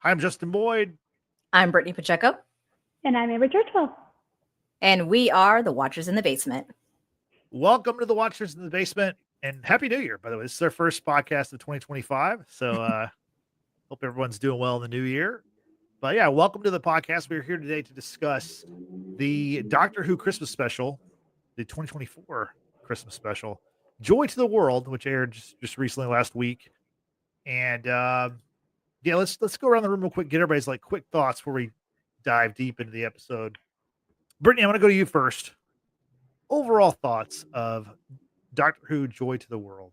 I'm Justin Boyd. I'm Brittany Pacheco. And I'm Amber Churchwell. And we are the Watchers in the Basement. Welcome to the Watchers in the Basement, and Happy New Year, by the way. This is our first podcast of 2025, so hope everyone's doing well in the new year. But yeah, welcome to the podcast. We're here today to discuss the Doctor Who Christmas special, the 2024 Christmas special, Joy to the World, which aired just recently last week. And yeah, let's go around the room real quick, get everybody's quick thoughts before we dive deep into the episode. Brittany, I'm going to go to you first. Overall thoughts of Doctor Who Joy to the World.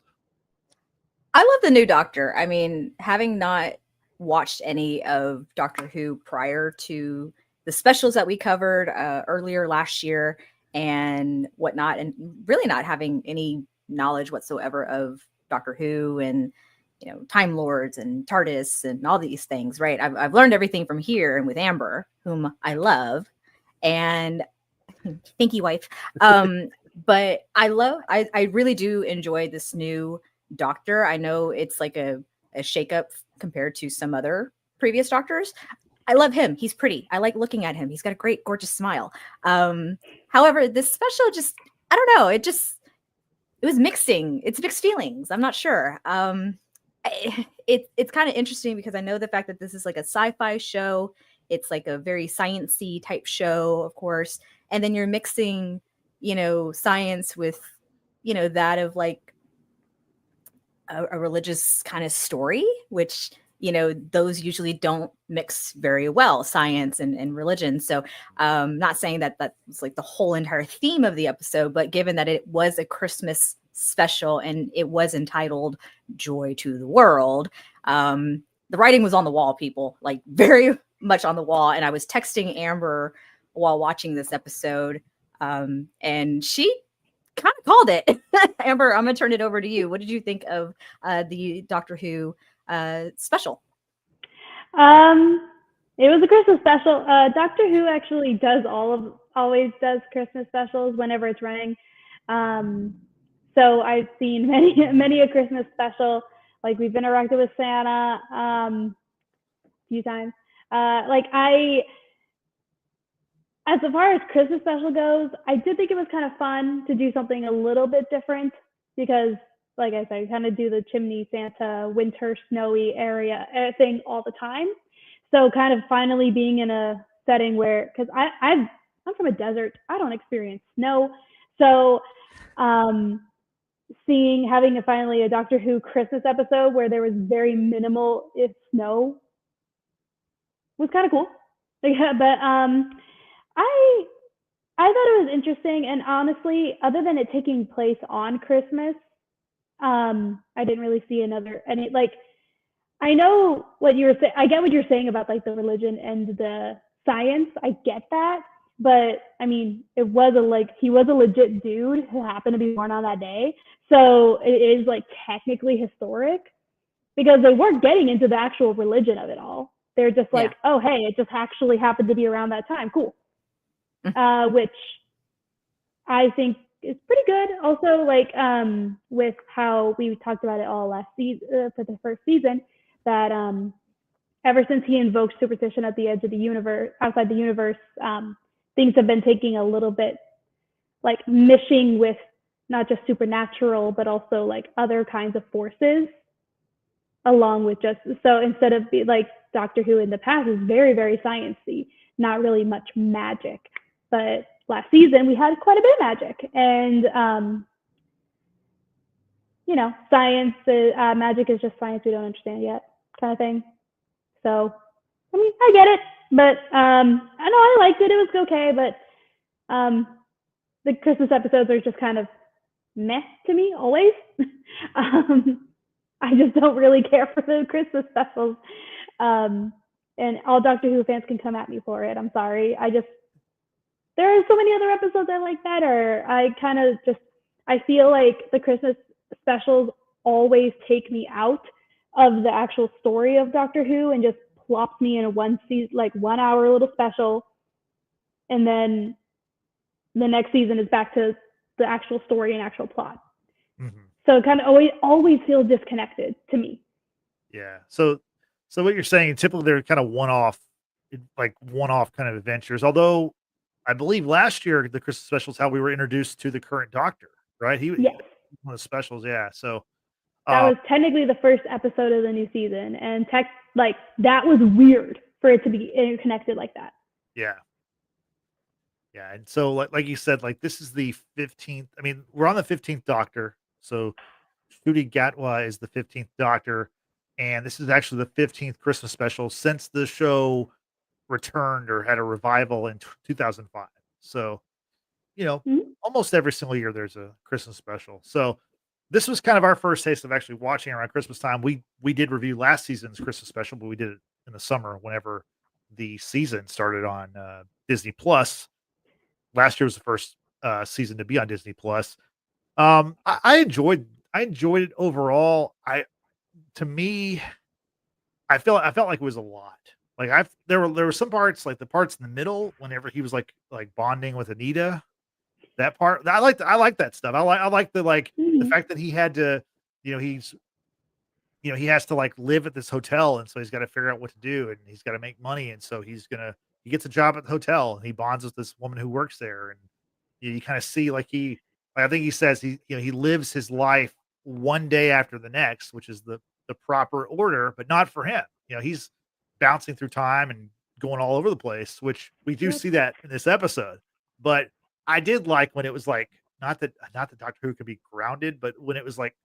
I love the new Doctor. I mean, having not watched any of Doctor Who prior to the specials that we covered earlier last year and whatnot, and really not having any knowledge whatsoever of Doctor Who and Time Lords and TARDIS and all these things, right? I've learned everything from here and with Amber, whom I love, and thank you, wife. But I really do enjoy this new Doctor. I know it's like a shakeup compared to some other previous Doctors. I love him. He's pretty. I like looking at him. He's got a great, gorgeous smile. However, this special I don't know. It was mixing. It's mixed feelings. I'm not sure. It's kind of interesting because I know the fact that this is like a sci-fi show. It's like a very science-y type show, of course. And then you're mixing, science with, that of like a religious kind of story, which, those usually don't mix very well, science and religion. So not saying that that's like the whole entire theme of the episode, but given that it was a Christmas special and it was entitled Joy to the World, the writing was on the wall, people, like very much on the wall. And I was texting Amber while watching this episode, and she kind of called it. Amber, I'm gonna turn it over to you. What did you think of the Doctor Who special? It was a Christmas special. Doctor Who actually always does Christmas specials whenever it's running. So I've seen many a Christmas special. Like, we've interacted with Santa a few times. As far as Christmas special goes, I did think it was kind of fun to do something a little bit different because, like I said, you kind of do the chimney Santa, winter, snowy area thing all the time. So kind of finally being in a setting where, because I'm from a desert, I don't experience snow. So having finally a Doctor Who Christmas episode where there was very minimal, if snow, was kind of cool. But I thought it was interesting, and honestly, other than it taking place on Christmas, I didn't really see I know what you were saying. I get what you're saying about like the religion and the science. I get that, but I mean, he was a legit dude who happened to be born on that day, so it is like technically historic because they weren't getting into the actual religion of it all. They're just like, oh, hey, it just actually happened to be around that time. Cool. Which I think is pretty good. Also, with how we talked about it all last season, for the first season, that ever since he invoked superstition at the edge of the universe, outside the universe, things have been taking a little bit like mishing with not just supernatural, but also like other kinds of forces along with so instead of like Doctor Who in the past is very, very sciencey, not really much magic. But last season we had quite a bit of magic, and science, magic is just science we don't understand yet, kind of thing. So, I mean, I get it, but I know I liked it. It was okay, but the Christmas episodes are just kind of meh to me always. I just don't really care for the Christmas specials. And all Doctor Who fans can come at me for it. I'm sorry. There are so many other episodes I like better. I feel like the Christmas specials always take me out of the actual story of Doctor Who and just plops me in a 1 hour little special. And then the next season is back to the actual story and actual plot. Mm-hmm. So it kind of always feels disconnected to me. Yeah. So So what you're saying, typically they're kind of one-off kind of adventures. Although I believe last year the Christmas special is how we were introduced to the current Doctor, right? He Yes. one of the specials, yeah. So That was technically the first episode of the new season, and that was weird for it to be interconnected like that. yeah. Yeah, and so like you said, like this is the 15th. I mean, we're on the 15th Doctor. So Ncuti Gatwa is the 15th Doctor, and this is actually the 15th Christmas special since the show returned or had a revival in 2005. So, almost every single year there's a Christmas special. So this was kind of our first taste of actually watching around Christmas time. We did review last season's Christmas special, but we did it in the summer whenever the season started on Disney Plus. Last year was the first season to be on Disney Plus. I enjoyed it overall. To me, I felt like it was a lot. Like there were some parts, like the parts in the middle whenever he was like bonding with Anita. That part I like that stuff. I like the fact that he had to, he has to like live at this hotel, and so he's got to figure out what to do, and he's got to make money, and so he gets a job at the hotel, and he bonds with this woman who works there, and you kind of see I think he says he lives his life one day after the next, which is the proper order, but not for him. He's bouncing through time and going all over the place, which we do see that in this episode. But I did like when it was like not that Doctor Who could be grounded, but when it was like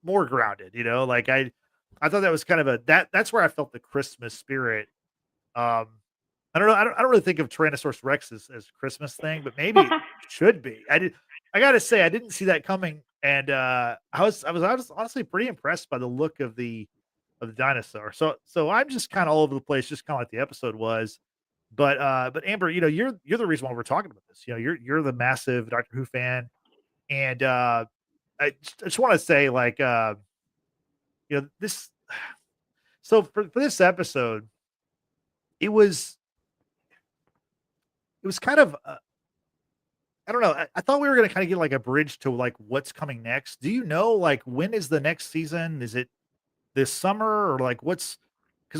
more grounded, like I thought that was kind of that's where I felt the Christmas spirit. I don't know. I don't really think of Tyrannosaurus Rex as a Christmas thing, but maybe it should be. I gotta say, I didn't see that coming, and I was honestly pretty impressed by the look of the dinosaur. So I'm just kind of all over the place, just kind of like the episode was. But Amber, you're the reason why we're talking about this. You're the massive Doctor Who fan, and I just want to say, like, this. So for this episode, it was kind of. I don't know. I thought we were going to kind of get like a bridge to like what's coming next. Do you know like when is the next season? Is it this summer or like because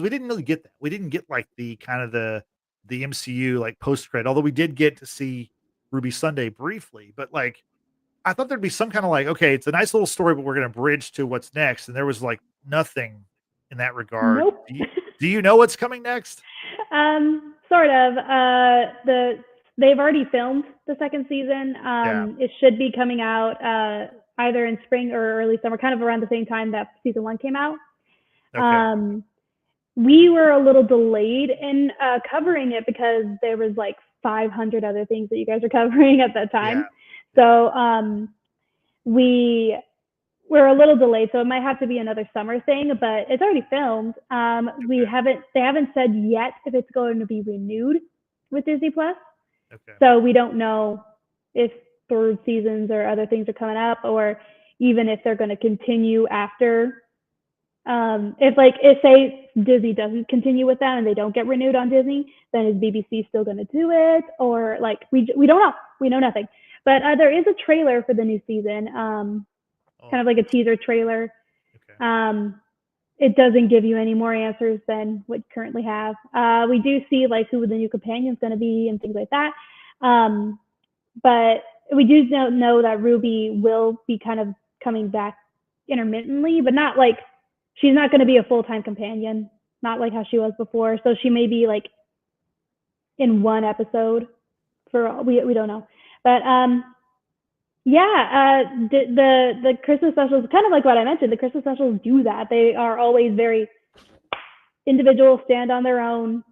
we didn't really get that. We didn't get like the kind of the MCU like post credit, although we did get to see Ruby Sunday briefly. But like I thought there'd be some kind of like, okay, it's a nice little story, but we're going to bridge to what's next. And there was like nothing in that regard. Nope. Do you know what's coming next? Sort of. They've already filmed the second season. It should be coming out either in spring or early summer, kind of around the same time that season 1 came out. Okay. We were a little delayed in covering it because there was like 500 other things that you guys are covering at that time. Yeah. So we were a little delayed, so it might have to be another summer thing, but it's already filmed. They haven't said yet if it's going to be renewed with Disney Plus. Okay. So we don't know if third seasons or other things are coming up, or even if they're going to continue after. If say Disney doesn't continue with that and they don't get renewed on Disney, then is BBC still going to do it? Or like we don't know. We know nothing. But there is a trailer for the new season, kind of like a teaser trailer. Okay. It doesn't give you any more answers than what you currently have. We do see like who the new companion's going to be and things like that. But we do know that Ruby will be kind of coming back intermittently, but not like she's not going to be a full-time companion, not like how she was before. So she may be like in one episode we don't know. But the Christmas specials, kind of like what I mentioned, the Christmas specials do that. They are always very individual, stand on their own,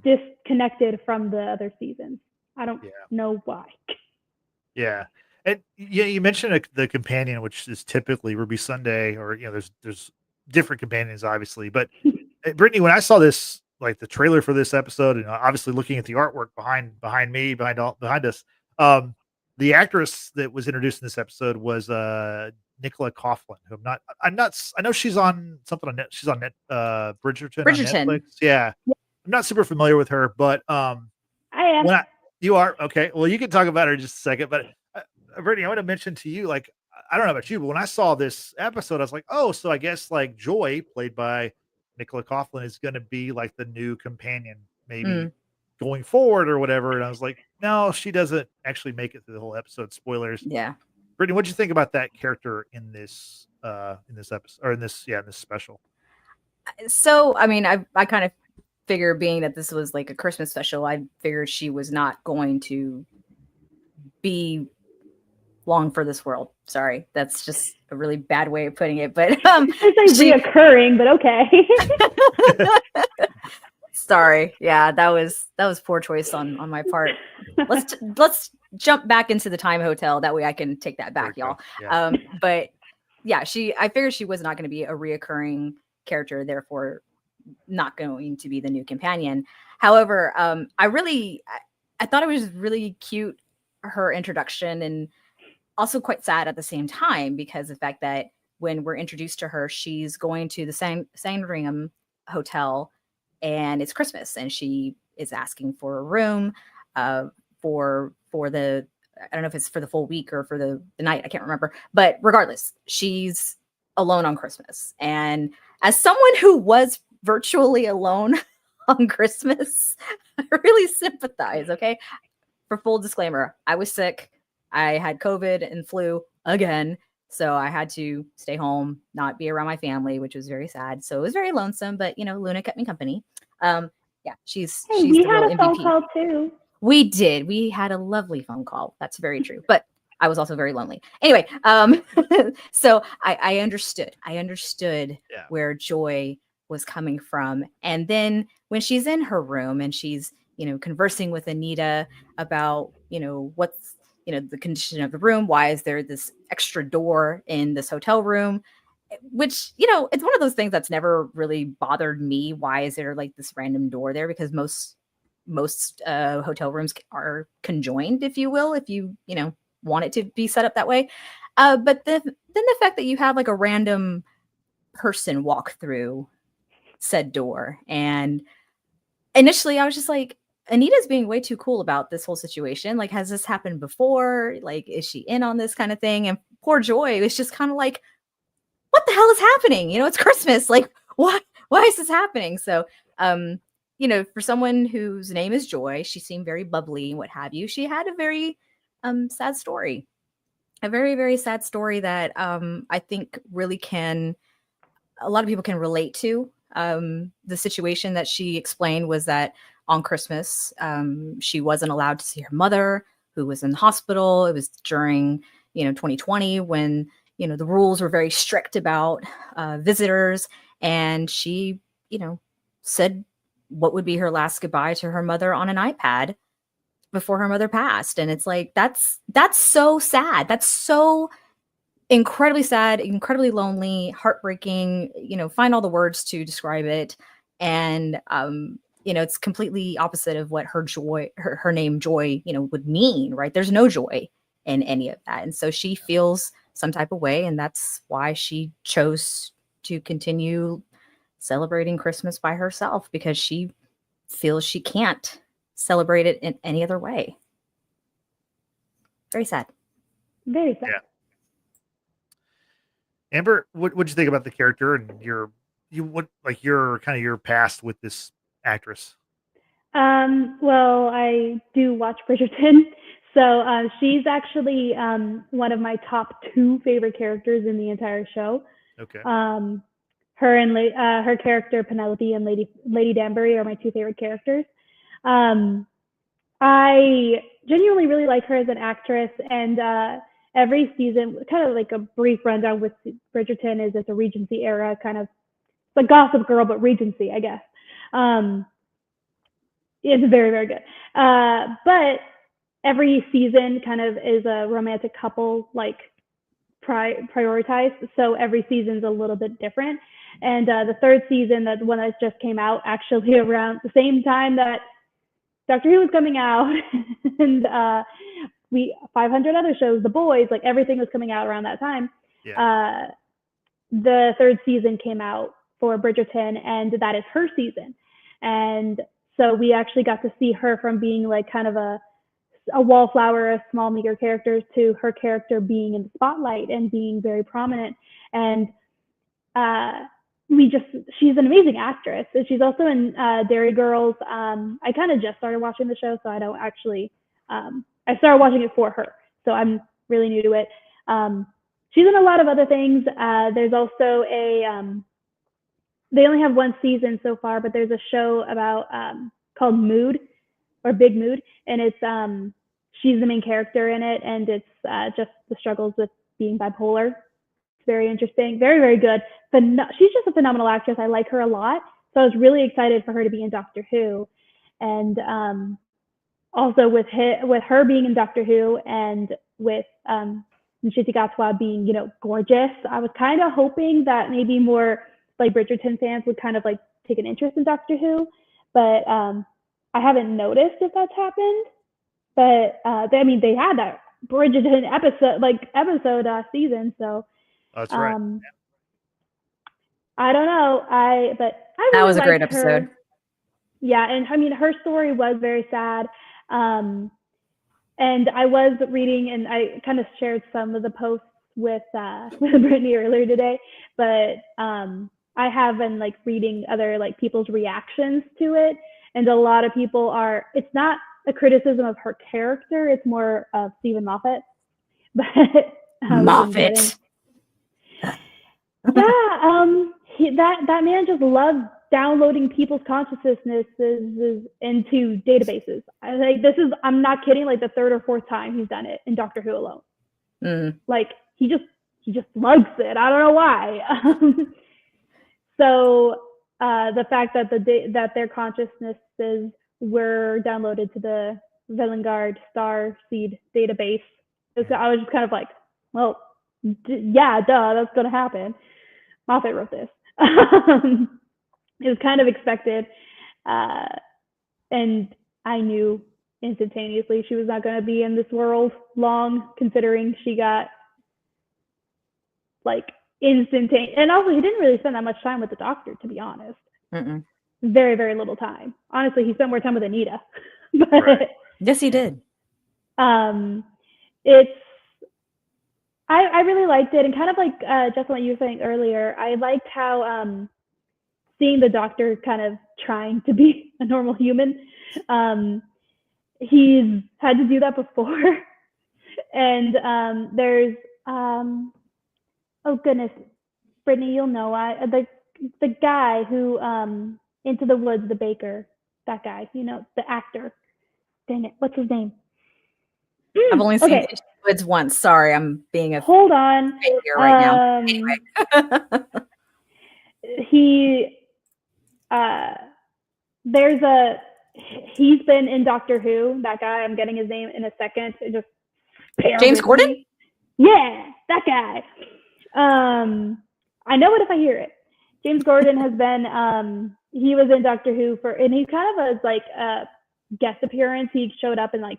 disconnected from the other seasons. I don't know why. Yeah. And you mentioned the companion, which is typically Ruby Sunday, or there's different companions, obviously. But Brittany, when I saw this, like the trailer for this episode, and obviously looking at the artwork behind us, the actress that was introduced in this episode was Nicola Coughlan, who I know she's on something on she's on Bridgerton on Netflix. Yeah. I'm not super familiar with her, but I am. You are? Okay. Well, you can talk about her in just a second, but Brittany, I want to mention to you, like, I don't know about you, but when I saw this episode, I was like, oh, so I guess like Joy, played by Nicola Coughlan is going to be like the new companion, maybe Mm. going forward or whatever. And I was like, no, she doesn't actually make it through the whole episode. Spoilers. Yeah. Brittany, what'd you think about that character in this episode, or in this special? So, I mean, I kind of figured, being that this was like a Christmas special, I figured she was not going to be long for this world. Sorry, that's just a really bad way of putting it, but it's like reoccurring, but okay. Sorry, yeah, that was poor choice on my part. Let's jump back into the time hotel, that way I can take that back, y'all. Yeah. But yeah, I figured she was not going to be a reoccurring character, therefore not going to be the new companion. However, I thought it was really cute, her introduction, and also quite sad at the same time, because the fact that when we're introduced to her, she's going to the Sandringham Hotel, and it's Christmas, and she is asking for a room for the, I don't know if it's for the full week or for the night, I can't remember, but regardless, she's alone on Christmas. And as someone who was virtually alone on Christmas, I really sympathize. Okay, for full disclaimer, I was sick. I had COVID and flu again, so I had to stay home, not be around my family, which was very sad. So it was very lonesome, but Luna kept me company. Yeah, she's We the had real a phone MVP. call too. We did. We had a lovely phone call. That's very true. But I was also very lonely. Anyway, so I understood. I understood where Joy was coming from. And then when she's in her room and she's, conversing with Anita about, what's, the condition of the room, why is there this extra door in this hotel room? Which, it's one of those things that's never really bothered me. Why is there like this random door there? Because most hotel rooms are conjoined, if you will, if you want it to be set up that way. But then the fact that you have like a random person walk through said door, and initially I was just like, Anita's being way too cool about this whole situation. Like, has this happened before? Like, is she in on this kind of thing? And poor Joy was just kind of like, what the hell is happening? It's Christmas. Like, why is this happening? So, for someone whose name is Joy, she seemed very bubbly and what have you. She had a very sad story, a very, very sad story that I think really a lot of people can relate to. The situation that she explained was that on Christmas, she wasn't allowed to see her mother, who was in the hospital. It was during, 2020, when, the rules were very strict about visitors. And she, said what would be her last goodbye to her mother on an iPad before her mother passed. And it's like, that's so sad. That's so incredibly sad, incredibly lonely, heartbreaking, find all the words to describe it. And, it's completely opposite of what her joy, her name Joy, would mean, right? There's no joy in any of that. And so she feels some type of way. And that's why she chose to continue celebrating Christmas by herself, because she feels she can't celebrate it in any other way. Very sad. Very sad. Yeah. Amber, what'd you think about the character and your past with this actress? Well, I do watch Bridgerton, so she's actually one of my top 2 favorite characters in the entire show. Okay. Her and her character Penelope and Lady Danbury are my 2 favorite characters. I genuinely really like her as an actress, and every season, kind of like a brief rundown with Bridgerton, is it's a Regency era kind of, like Gossip Girl, but Regency, I guess. It's very, very good. But every season kind of is a romantic couple, like prioritized. So every season's a little bit different. And the 3rd season, the one that just came out, actually around the same time that Doctor Who was coming out, and 500 other shows, The Boys, like everything was coming out around that time. Yeah. The 3rd season came out for Bridgerton, and that is her season. And so we actually got to see her from being like kind of a wallflower, a small meager character, to her character being in the spotlight and being very prominent. And she's an amazing actress. And she's also in Dairy Girls. I kind of just started watching the show, so I don't actually, I started watching it for her. So I'm really new to it. She's in a lot of other things. There's also they only have one season so far, but there's a show about called Mood or Big Mood, and it's she's the main character in it, and it's just the struggles with being bipolar. It's very interesting, very, very good. She's just a phenomenal actress. I like her a lot, so I was really excited for her to be in Doctor Who, and also with her being in Doctor Who and with Ncuti Gatwa being, gorgeous, I was kind of hoping that maybe more like Bridgerton fans would kind of like take an interest in Doctor Who, but I haven't noticed if that's happened. But they had that Bridgerton episode season, so that's right. I don't know. That was a great episode. Yeah, and I mean her story was very sad. And I was reading, and I kind of shared some of the posts with Brittany earlier today, but I have been like reading other like people's reactions to it, and a lot of people it's not a criticism of her character, it's more of Stephen Moffat. But Moffat. Yeah, that man just loves downloading people's consciousnesses into databases. I'm not kidding, like the third or fourth time he's done it in Doctor Who alone. Mm. Like he just loves it. I don't know why. So the fact that that their consciousnesses were downloaded to the Velengard Star Seed database, I was just kind of like, well, yeah, duh, that's gonna happen. Moffat wrote this. It was kind of expected, and I knew instantaneously she was not going to be in this world long, considering she got like instantaneous. And also, he didn't really spend that much time with the Doctor, to be honest. Mm-mm. Very, very little time. Honestly, he spent more time with Anita. But, right. Yes, he did. I really liked it, and kind of like Justin, what you were saying earlier, I liked how seeing the Doctor kind of trying to be a normal human. He's had to do that before. And there's, oh goodness, Brittany, you'll know, the guy who, Into the Woods, the baker, that guy, the actor. Dang it, what's his name? I've only seen Into the Woods once. Sorry, I'm being a hold on here right now. Anyway. He's been in Doctor Who, that guy. I'm getting his name in a second. Just James Gordon? Yeah, that guy. I know it if I hear it. James Gordon has been, he was in Doctor Who and he kind of was like a guest appearance. He showed up in like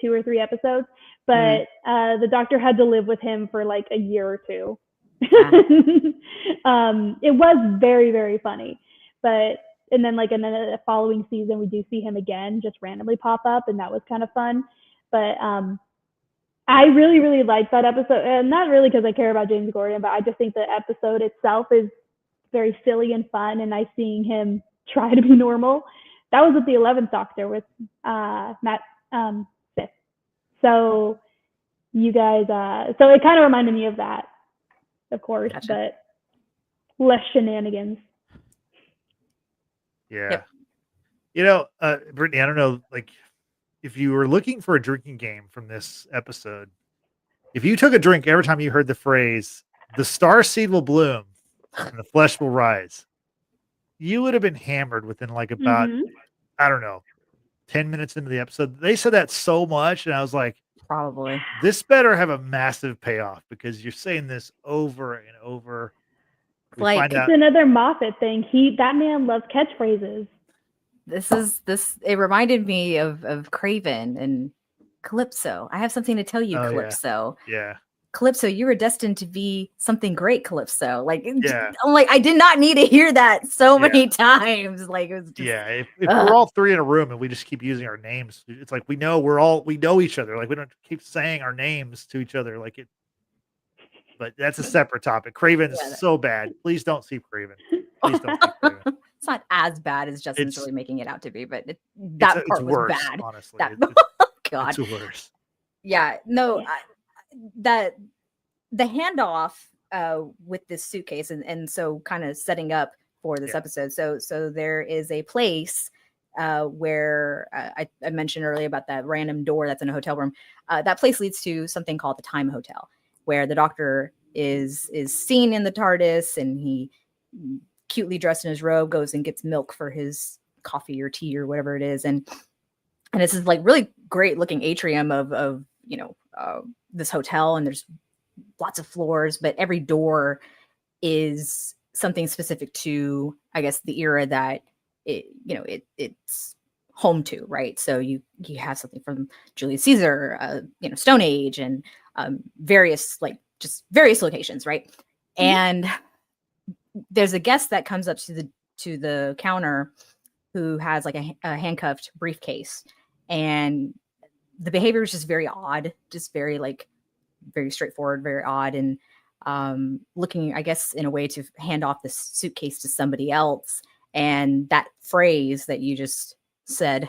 2 or 3 episodes, but the Doctor had to live with him for like a year or 2. It was very, very funny, and then like in the following season we do see him again just randomly pop up, and that was kind of fun. But I really, really liked that episode, and not really because I care about James Gordon, but I just think the episode itself is very silly and fun, and I seeing him try to be normal. That was with the 11th Doctor with Matt Smith. So you guys, so it kind of reminded me of that, of course, gotcha. But less shenanigans. Yeah. Yep. Brittany, I don't know, like if you were looking for a drinking game from this episode, if you took a drink every time you heard the phrase, the star seed will bloom and the flesh will rise, you would have been hammered within like about, I don't know, 10 minutes into the episode. They said that so much, and I was like, probably this better have a massive payoff, because you're saying this over and over. Like it's another Moffat thing. That man loves catchphrases. It reminded me of Craven and Calypso. I have something to tell you, Calypso. Yeah. Calypso, you were destined to be something great, Calypso. Like, I'm like, I did not need to hear that so many times. Like, it was just, if we're all 3 in a room and we just keep using our names, it's like we know each other. Like, we don't keep saying our names to each other. But that's a separate topic. Craven's so bad. Please don't see Craven. Please don't keep doing it. It's not as bad as Justin's It's- really making it out to be, but that it's part was worse, bad. honestly. That, God. It's worse. Yeah, no, that the handoff with this suitcase, and so kind of setting up for this episode. So there is a place where I mentioned earlier about that random door that's in a hotel room. That place leads to something called the Time Hotel, where the Doctor is seen in the TARDIS, and he, cutely dressed in his robe, goes and gets milk for his coffee or tea or whatever it is, and this is like really great looking atrium of this hotel, and there's lots of floors, but every door is something specific to, I guess, the era that it's home to, right? So you have something from Julius Caesar, Stone Age, and various locations, right? Mm-hmm. And there's a guest that comes up to the counter who has like a handcuffed briefcase, and the behavior is just very odd, just very straightforward, very odd, and looking, I guess, in a way to hand off this suitcase to somebody else. And that phrase that you just said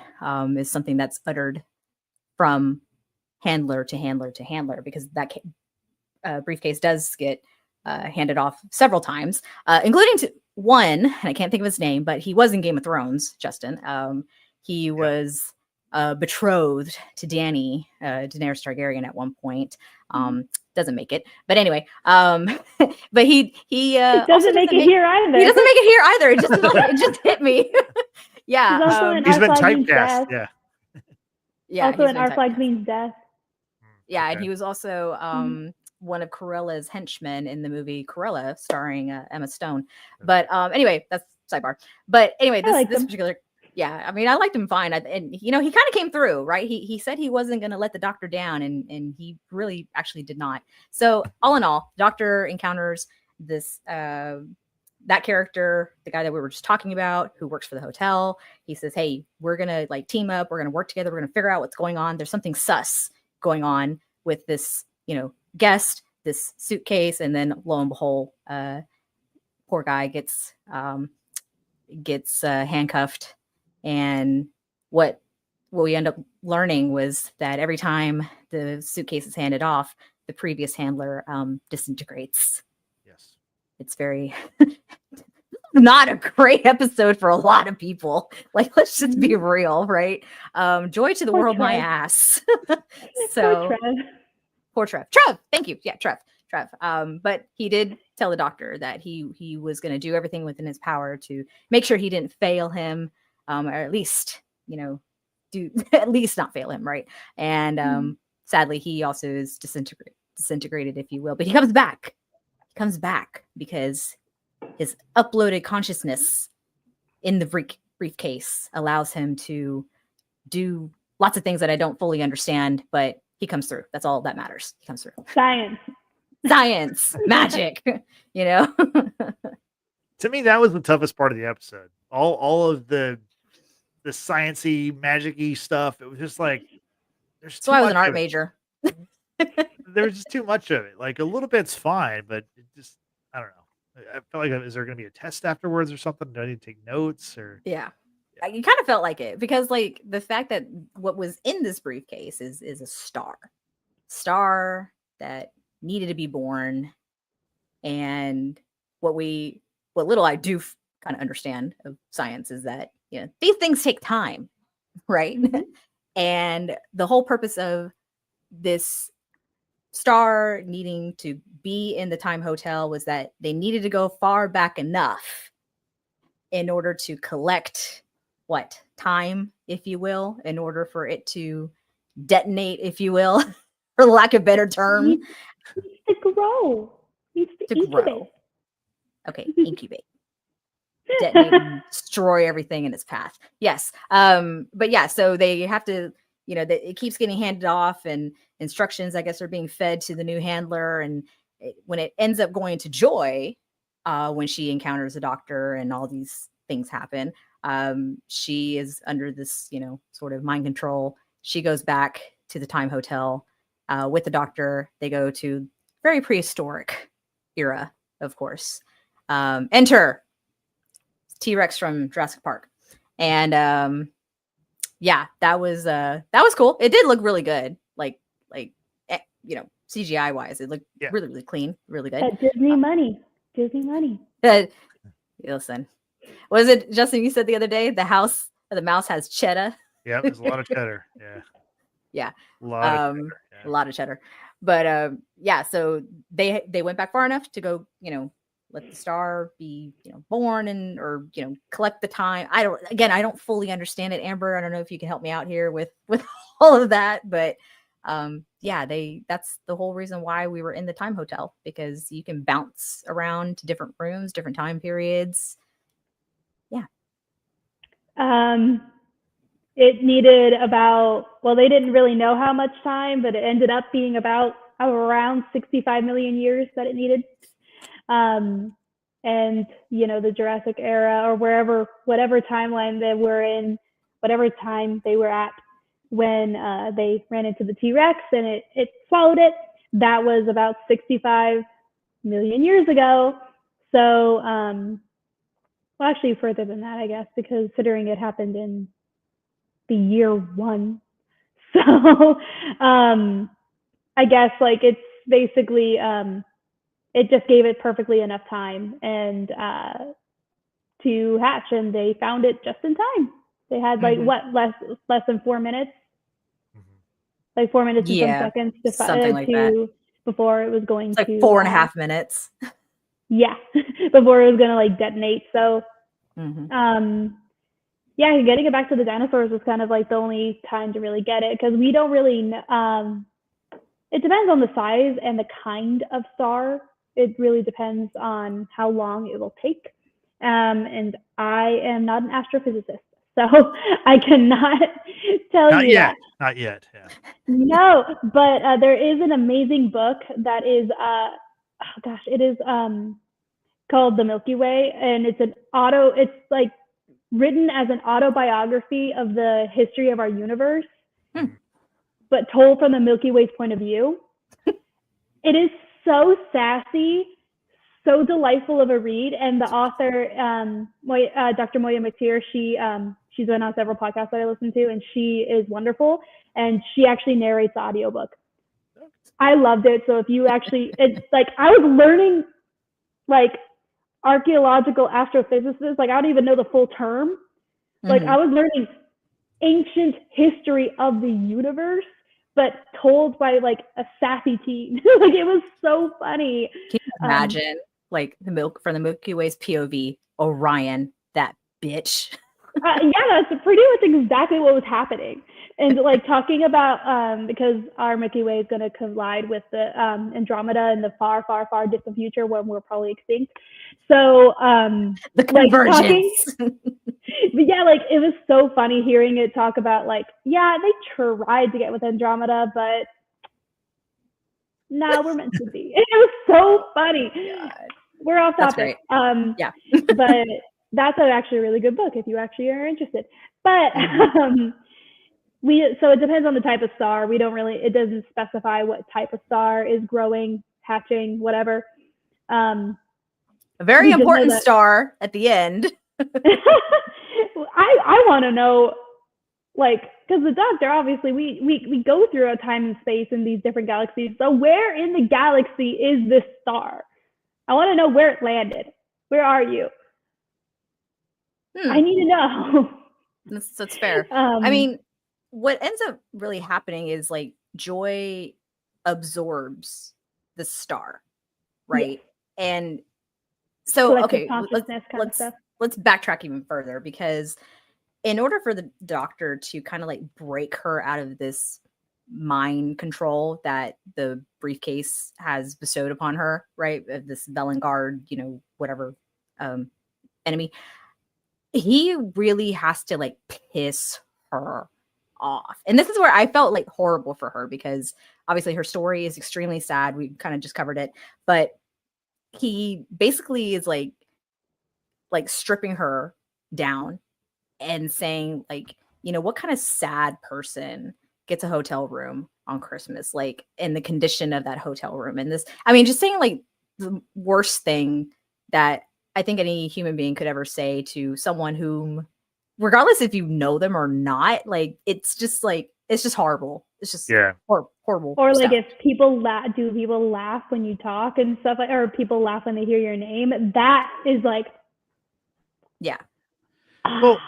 is something that's uttered from handler to handler to handler, because that briefcase does get handed off several times, including to one, and I can't think of his name, but he was in Game of Thrones, Justin. He was betrothed to Daenerys Targaryen at one point. Doesn't make it, but anyway, but he doesn't make it here either. He doesn't make it here either. It just hit me. Yeah, he's been typecast. Yeah. Also, in Our Flag Means Death. Yeah, okay. And he was also one of Corella's henchmen in the movie Corella, starring Emma Stone. But anyway, that's sidebar. But anyway, this particular. Yeah, I mean, I liked him fine. And, he kind of came through, right? He said he wasn't going to let the Doctor down, and he really actually did not. So all in all, the Doctor encounters this, that character, the guy that we were just talking about, who works for the hotel. He says, hey, we're going to team up. We're going to work together. We're going to figure out what's going on. There's something sus going on with this, guest, this suitcase. And then lo and behold, poor guy gets handcuffed. And what we end up learning was that every time the suitcase is handed off, the previous handler disintegrates. Yes. It's very not a great episode for a lot of people. Let's just be real, right? Joy to the world, Trev. My ass. So poor Trev. Thank you. Yeah, Trev. But he did tell the Doctor that he was going to do everything within his power to make sure he didn't fail him. Or at least, do at least not fail him, right? And sadly, he also is disintegrated, if you will. But he comes back. He comes back because his uploaded consciousness in the briefcase allows him to do lots of things that I don't fully understand, but he comes through. That's all that matters. He comes through. Science, magic, To me, that was the toughest part of the episode. All of the science-y, magic-y stuff. It was just like, there's so I was an art major. There was just too much of it. Like, a little bit's fine, but it just, I don't know. I felt like, is there going to be a test afterwards or something? Do I need to take notes? Or yeah. You kind of felt like it, because the fact that what was in this briefcase is a star that needed to be born. And what little I do kind of understand of science is that these things take time, right? And the whole purpose of this star needing to be in the Time Hotel was that they needed to go far back enough in order to collect time, if you will, in order for it to detonate, if you will, for lack of a better term. Needs to grow. Needs to incubate. Grow. Okay, incubate. Detonate and destroy everything in its path. Yes. But yeah, so they have to, it keeps getting handed off, and instructions, I guess, are being fed to the new handler. And when it ends up going to Joy, when she encounters the Doctor and all these things happen, she is under this, sort of mind control. She goes back to the Time Hotel with the Doctor. They go to very prehistoric era, of course. Enter T-Rex from Jurassic Park. And yeah, that was cool. It did look really good. Like CGI wise, it looked really, really clean, really good. That Disney money. Listen, was it Justin? You said the other day the mouse has cheddar. Yeah, there's a lot of cheddar. Yeah, a lot a lot of cheddar. But yeah, so they went back far enough to go, let the star be, born or collect the time. I don't fully understand it, Amber. I don't know if you can help me out here with all of that, but yeah, that's the whole reason why we were in the time hotel, because you can bounce around to different rooms, different time periods. Yeah. It needed they didn't really know how much time, but it ended up being about around 65 million years that it needed. And the Jurassic era, or whatever timeline they were in, whatever time they were at when they ran into the T-Rex and it swallowed it, that was about 65 million years ago. So well, actually further than that, I guess, because considering it happened in the year 1. So I guess it's basically it just gave it perfectly enough time and to hatch, and they found it just in time. They had less than 4 minutes, like 4 minutes and some seconds to something like that before it was going to 4.5 minutes. Yeah, before it was going to detonate. So yeah, getting it back to the dinosaurs was kind of the only time to really get it, because we don't really it depends on the size and the kind of star. It really depends on how long it will take. And I am not an astrophysicist, so I cannot tell you that. Not yet. Yeah. No, but there is an amazing book that is, it is called The Milky Way, and it's written as an autobiography of the history of our universe, but told from the Milky Way's point of view. It is so sassy, so delightful of a read, and the author, Dr. Moya Maktir, she's been on several podcasts that I listen to, and she is wonderful, and she actually narrates the audiobook. I loved it. So if you actually, it's I was learning archaeological astrophysicists, I don't even know the full term. I was learning ancient history of the universe, but told by a sassy teen. It was so funny. Can you imagine from the Milky Way's POV, Orion, that bitch? Yeah, that's pretty much exactly what was happening. And talking about because our Milky Way is going to collide with the Andromeda in the far, far, far distant future when we're probably extinct. So the convergence. Yeah, it was so funny hearing it talk about yeah, they tried to get with Andromeda, but no, we're meant to be. It was so funny. God. We're off topic. Yeah. But that's actually a really good book if you actually are interested. But so it depends on the type of star. It doesn't specify what type of star is growing, hatching, whatever. A very important star at the end. I want to know, because the Doctor, obviously, we go through a time and space in these different galaxies. So where in the galaxy is this star? I want to know where it landed. Where are you? I need to know. That's fair. I mean, what ends up really happening is Joy absorbs the star, right? Yeah. And so okay, let's backtrack even further, because in order for the Doctor to kind of break her out of this mind control that the briefcase has bestowed upon her, right? This Velengard, whatever enemy, he really has to piss her off. And this is where I felt horrible for her, because obviously her story is extremely sad. We kind of just covered it, but he basically is stripping her down and saying what kind of sad person gets a hotel room on Christmas, in the condition of that hotel room. And this, I mean, just saying the worst thing that I think any human being could ever say to someone whom, regardless if you know them or not, like it's just horrible. It's just horrible. Or like stuff. if people do people laugh when you talk and stuff, like, or people laugh when they hear your name? That is like, yeah. Well,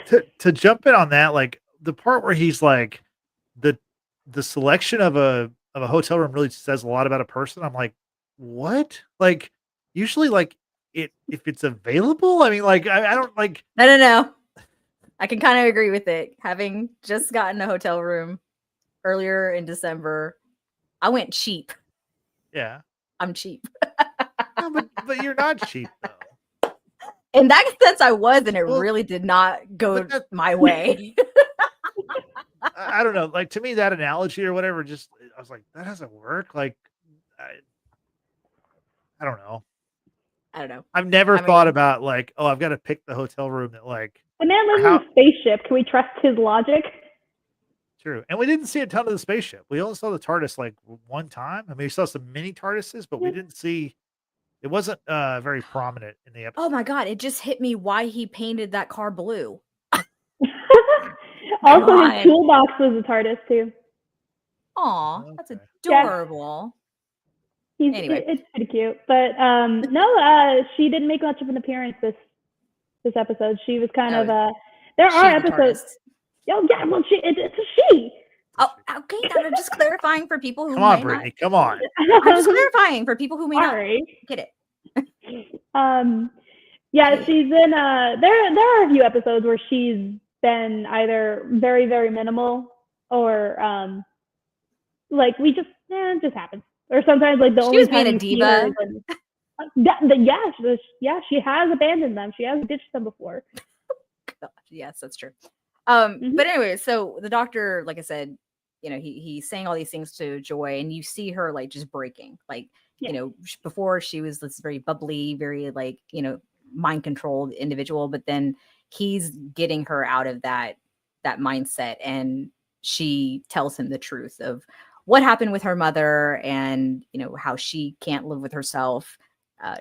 to jump in on that, like the part where he's like the selection of a hotel room really says a lot about a person. I'm like, what? Like usually like if it's available, I mean like I don't like No. I can kind of agree with it. Having just gotten a hotel room earlier in December, I went cheap. Yeah. I'm cheap. No, but you're not cheap though. In that sense, I was, and it really did not go my way. I don't know. Like to me, that analogy or whatever, just I was like, that doesn't work. Like, I don't know. I've never thought about like, oh, I've got to pick the hotel room that like. The man lives in a spaceship. Can we trust his logic? True. And we didn't see a ton of the spaceship. We only saw the TARDIS like one time. I mean, we saw some mini TARDISes, but we didn't see. It wasn't very prominent in the episode. Oh my god! It just hit me why he painted that car blue. Also, his toolbox was a TARDIS too. Aw, that's adorable. Yeah. Anyway, it's pretty cute. But no, she didn't make much of an appearance this episode. She was kind of there are episodes. Oh yeah, well it's a she. Oh, okay. I'm just clarifying for people who come on, Brittany, come on. I'm just clarifying for people who may not get it. Yeah, she's in. There are a few episodes where she's been either very, very minimal or like it just happens. Or sometimes like the only was being a diva. She has abandoned them. She has ditched them before. God, yes, that's true. But anyway, so the doctor, like I said, you know, he's saying all these things to Joy, and you see her like just breaking. Like, you know, before she was this very bubbly, very like, you know, mind controlled individual, but then he's getting her out of that mindset, and she tells him the truth of what happened with her mother, and you know how she can't live with herself,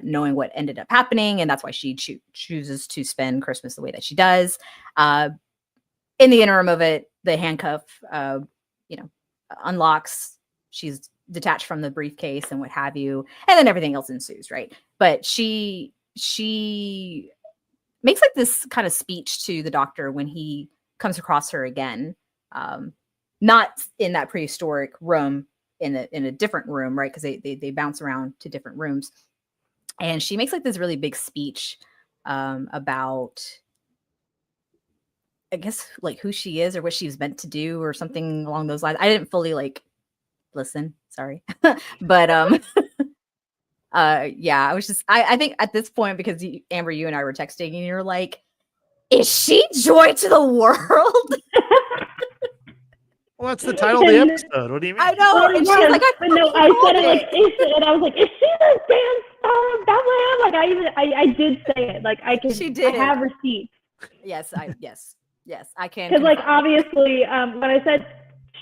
knowing what ended up happening, and that's why she chooses to spend Christmas the way that she does. In the interim of it, the handcuff, unlocks. She's detached from the briefcase and what have you, and then everything else ensues, right? But she makes like this kind of speech to the doctor when he comes across her again, not in that prehistoric room, in a different room, right? Because they bounce around to different rooms, and she makes like this really big speech about, I guess, like who she is or what she's meant to do or something along those lines. I didn't fully like listen, sorry. But I was just, I think at this point, because Amber, you and I were texting, and you're like, is she joy to the world? Well, that's the title of the episode. What do you mean? I know. And she's like, I said it like, and I was like, is she the damn star of Bethlehem? Like I did say it. Like I can. She did. I have receipts. Yes, I can. Because like obviously, when I said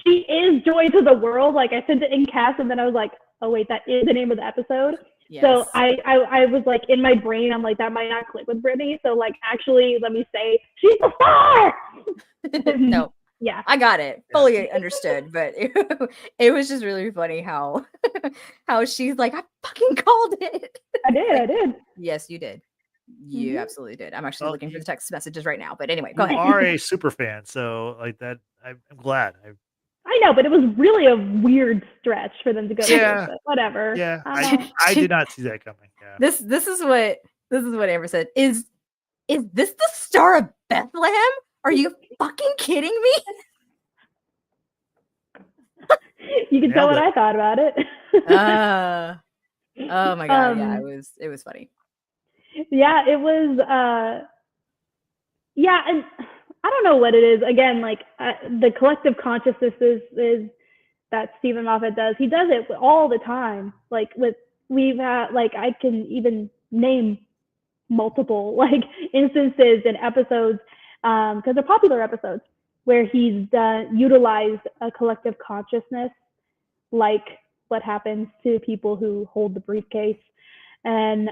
she is joy to the world, like I sent it in cast, and then I was like, oh wait, that is the name of the episode. Yes. So I was like, in my brain, I'm like, that might not click with Brittany. So like, actually, let me say, she's the star. No. Yeah, I got it. Fully understood, but it was just really funny how she's like, I fucking called it. I did. Yes, you did. You absolutely did. I'm actually looking for the text messages right now. But anyway, go ahead. You are a super fan, so like that, I'm glad. I know, but it was really a weird stretch for them to go. Yeah, through, whatever. Yeah, I did not see that coming. Yeah. This is what Amber said. Is this the Star of Bethlehem? Are you fucking kidding me? You can tell what I thought about it. Oh my god, yeah, it was funny. Yeah, it was and I don't know what it is. Again, like the collective consciousness is that Stephen Moffat does. He does it all the time. Like we've had, like, I can even name multiple like instances and episodes, because they're popular episodes, where he's utilized a collective consciousness, like what happens to people who hold the briefcase. And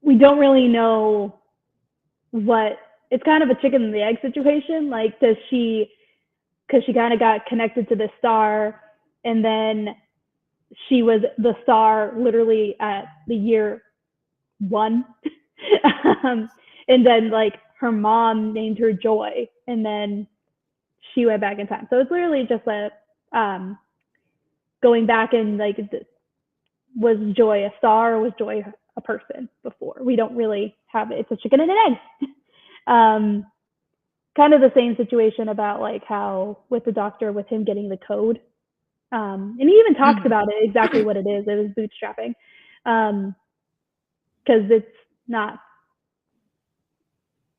we don't really know what, it's kind of a chicken and the egg situation. Like, because she kind of got connected to this star, and then she was the star literally at the year 1. And then like her mom named her Joy, and then she went back in time. So it's literally just going back and like, was Joy a star or was Joy a person before? We don't really have it. It's a chicken and an egg. Kind of the same situation about like how with the Doctor, with him getting the code. And he even talks about it, exactly what it is. It was bootstrapping. Because it's not,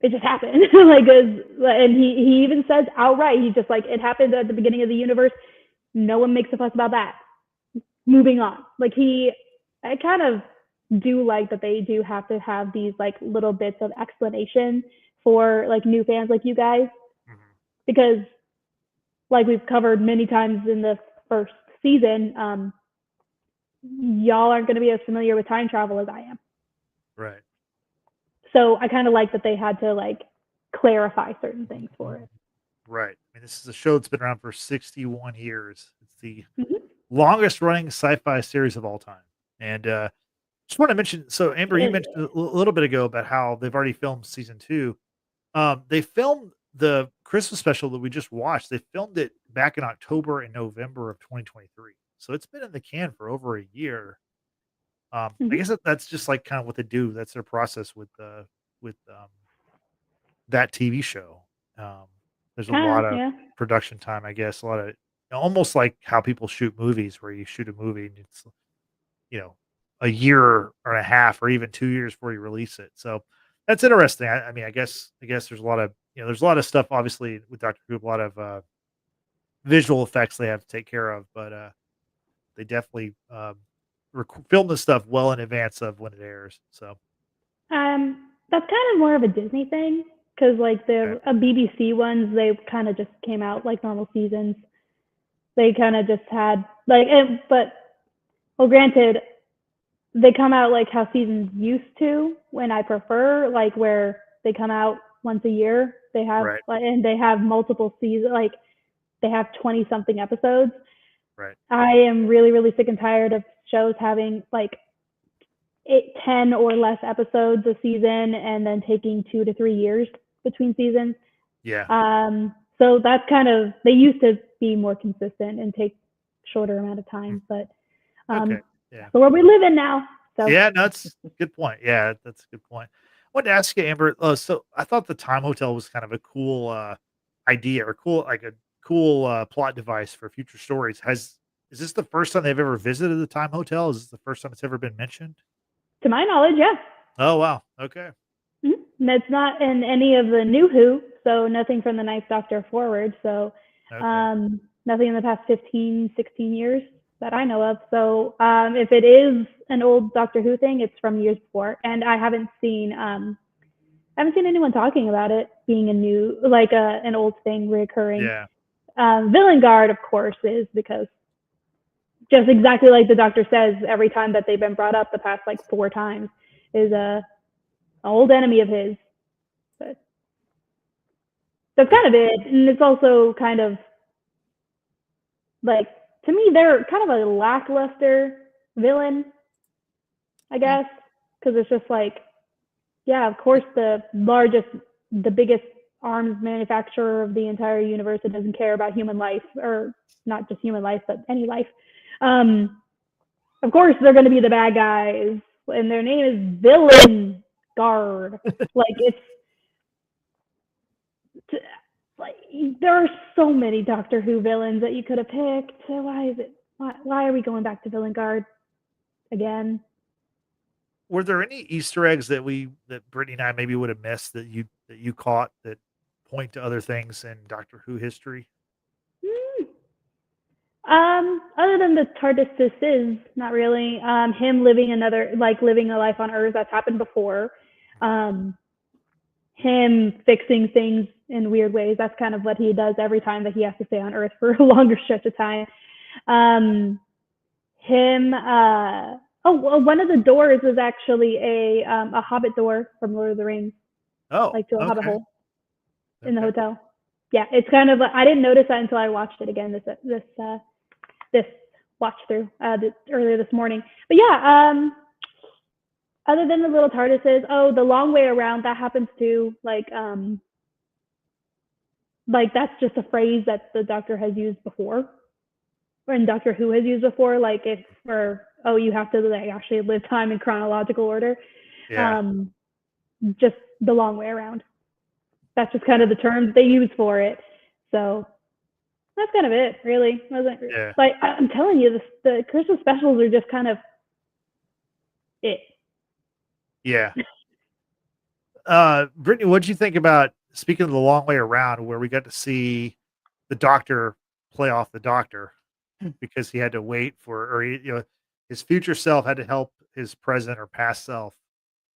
it just happened. Like, and he even says outright, he's just like, it happened at the beginning of the universe. No one makes a fuss about that. Moving on. Like, I kind of do like that they do have to have these like little bits of explanation for like new fans like you guys, because like we've covered many times in the first season, y'all aren't going to be as familiar with time travel as I am. Right. So I kind of like that they had to like clarify certain things for it. Right. I mean, this is a show that's been around for 61 years. It's the longest running sci-fi series of all time. And just want to mention, so Amber, you mentioned a little bit ago about how they've already filmed season 2. They filmed the Christmas special that we just watched. They filmed it back in October and November of 2023. So it's been in the can for over a year. I guess that's just like kind of what they do. That's their process with that TV show. There's a lot of production time, I guess. A lot of, almost like how people shoot movies, where you shoot a movie and it's, a year or a half or even 2 years before you release it. So that's interesting. I mean, I guess there's a lot of, there's a lot of stuff, obviously, with Doctor Who, a lot of visual effects they have to take care of, but they definitely film this stuff well in advance of when it airs. So that's kind of more of a Disney thing, because like the BBC ones, they kind of just came out like normal seasons. They kind of just had like, but well, granted, they come out like how seasons used to, when I prefer like where they come out once a year. They have and they have multiple seasons, like they have 20 something episodes. Right. I am really, really sick and tired of shows having like 10 or less episodes a season and then taking 2 to 3 years between seasons. Yeah. So that's kind of, they used to be more consistent and take shorter amount of time, but the world we live in now. So yeah, no, that's a good point. Yeah, that's a good point. I wanted to ask you, Amber. So I thought the Time Hotel was kind of a cool idea, or cool plot device for future stories. Is this the first time they've ever visited the Time Hotel? Is this the first time it's ever been mentioned? To my knowledge, yeah. Oh wow. Okay. That's not in any of the new Who, so nothing from the Ninth Doctor forward. So nothing in the past 15, 16 years that I know of. So if it is an old Doctor Who thing, it's from years before, and I haven't seen anyone talking about it being a new, like an old thing reoccurring. Yeah. Villain Guard, of course, is, because just exactly like the Doctor says, every time that they've been brought up the past like 4 times, is an old enemy of his. But that's kind of it. And it's also kind of like, to me, they're kind of a lackluster villain, I guess, because it's just like, yeah, of course, the biggest arms manufacturer of the entire universe that doesn't care about human life, or not just human life, but any life. Of course, they're going to be the bad guys, and their name is Villain Guard. Like, there are so many Doctor Who villains that you could have picked. So why are we going back to Villain Guard again? Were there any Easter eggs that Brittany and I maybe would have missed that you caught that point to other things in Doctor Who history? Other than the TARDIS is not really. Him living a life on Earth, that's happened before. Him fixing things in weird ways, that's kind of what he does every time that he has to stay on Earth for a longer stretch of time. Him Oh, well, one of the doors was actually a Hobbit door from Lord of the Rings, Oh, like to a Hobbit okay. hole in the Okay. hotel. Yeah, it's kind of. I didn't notice that until I watched it again this watch through earlier this morning. But yeah, other than the little TARDISes, the long way around, that happens too. Like that's just a phrase that the Doctor has used before, and Doctor Who has used before. Like it's for you have to like actually live time in chronological order. Yeah. Just the long way around. That's just kind of the terms they use for it. So that's kind of it, really. Wasn't Yeah. like I'm telling you, the Christmas specials are just kind of it. Yeah. Brittany, what'd you think about, speaking of the long way around, where we got to see the Doctor play off the Doctor because he had to wait for, or his future self had to help his present or past self,